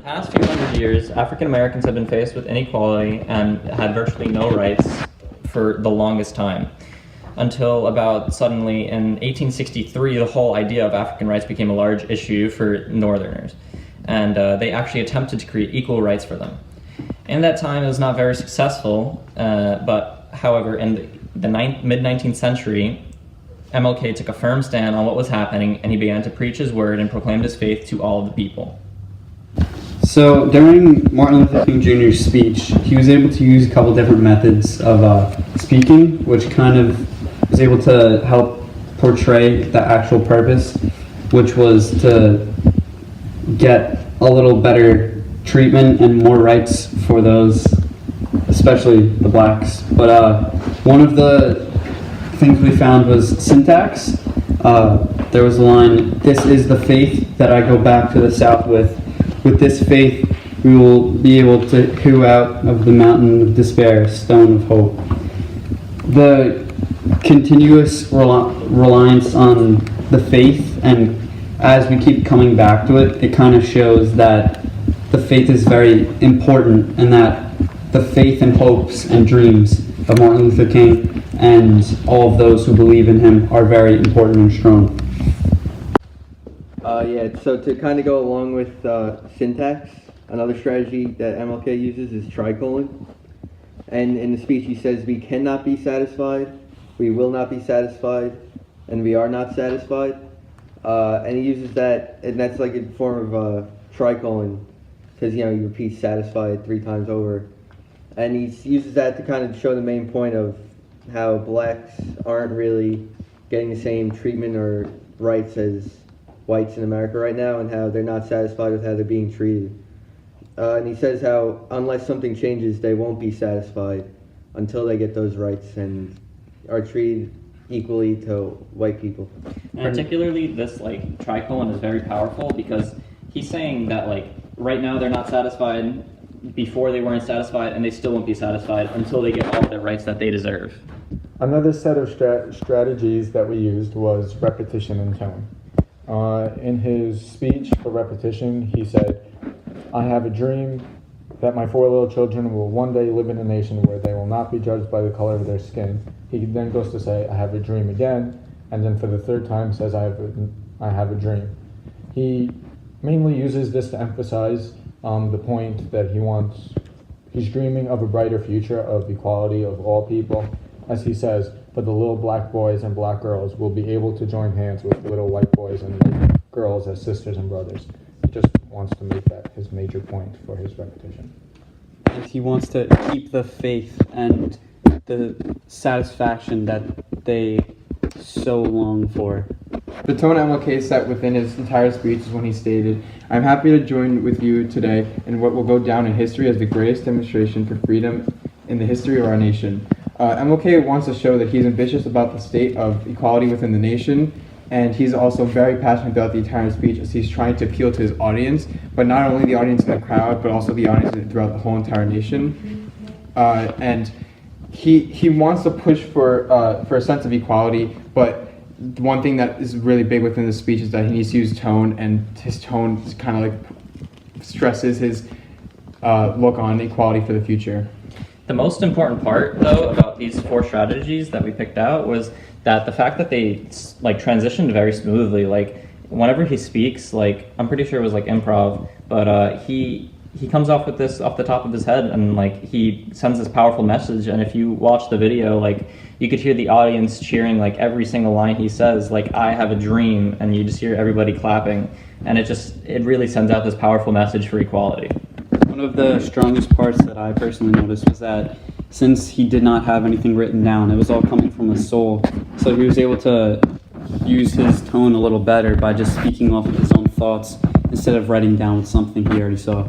past few hundred years, African Americans have been faced with inequality and had virtually no rights for the longest time. Until about suddenly in 1863, the whole idea of African rights became a large issue for Northerners. And they actually attempted to create equal rights for them. In that time, it was not very successful, but however, in the mid-19th century, MLK took a firm stand on what was happening, and he began to preach his word and proclaimed his faith to all of the people. So during Martin Luther King Jr.'s speech, he was able to use a couple different methods of speaking, which kind of was able to help portray the actual purpose, which was to get a little better treatment and more rights for those, especially the blacks. But one of the things we found was syntax. There was a line, "This is the faith that I go back to the South with. With this faith, we will be able to hew out of the mountain of despair, stone of hope." The continuous reliance on the faith, and as we keep coming back to it, it kind of shows that the faith is very important, and that the faith and hopes and dreams of Martin Luther King and all of those who believe in him are very important and strong. So to kind of go along with syntax, another strategy that MLK uses is tricolon. And in the speech he says, "We cannot be satisfied, we will not be satisfied, and we are not satisfied." And he uses that, and that's like a form of tricolon, because he repeats satisfied 3 times over. And he uses that to kind of show the main point of how blacks aren't really getting the same treatment or rights as whites in America right now, and how they're not satisfied with how they're being treated. And he says how unless something changes, they won't be satisfied until they get those rights and are treated equally to white people. Particularly this tricolon is very powerful, because he's saying that right now they're not satisfied, before they weren't satisfied, and they still won't be satisfied until they get all the rights that they deserve. Another set of strategies that we used was repetition and tone. In his speech for repetition, he said, "I have a dream that my 4 little children will one day live in a nation where they will not be judged by the color of their skin." He then goes to say, "I have a dream" again, and then for the 3rd time says, I have a dream. He mainly uses this to emphasize the point that he's dreaming of a brighter future of equality of all people. As he says, but the little black boys and black girls will be able to join hands with little white boys and white girls as sisters and brothers. He just wants to make that his major point for his repetition. He wants to keep the faith and the satisfaction that they so long for. The tone MLK set within his entire speech is when he stated, "I'm happy to join with you today in what will go down in history as the greatest demonstration for freedom in the history of our nation." MLK wants to show that he's ambitious about the state of equality within the nation, and he's also very passionate throughout the entire speech as he's trying to appeal to his audience, but not only the audience in the crowd, but also the audience throughout the whole entire nation. And he wants to push for a sense of equality, but one thing that is really big within the speech is that he needs to use tone, and his tone kind of stresses his look on equality for the future. The most important part, though, about these 4 strategies that we picked out was that the fact that they transitioned very smoothly. Whenever he speaks, I'm pretty sure it was improv, but he comes off with this off the top of his head, and he sends this powerful message. And if you watch the video, you could hear the audience cheering every single line he says, "I have a dream," and you just hear everybody clapping, and it really sends out this powerful message for equality. One of the strongest parts that I personally noticed was that since he did not have anything written down, it was all coming from his soul. So he was able to use his tone a little better by just speaking off of his own thoughts instead of writing down something he already saw.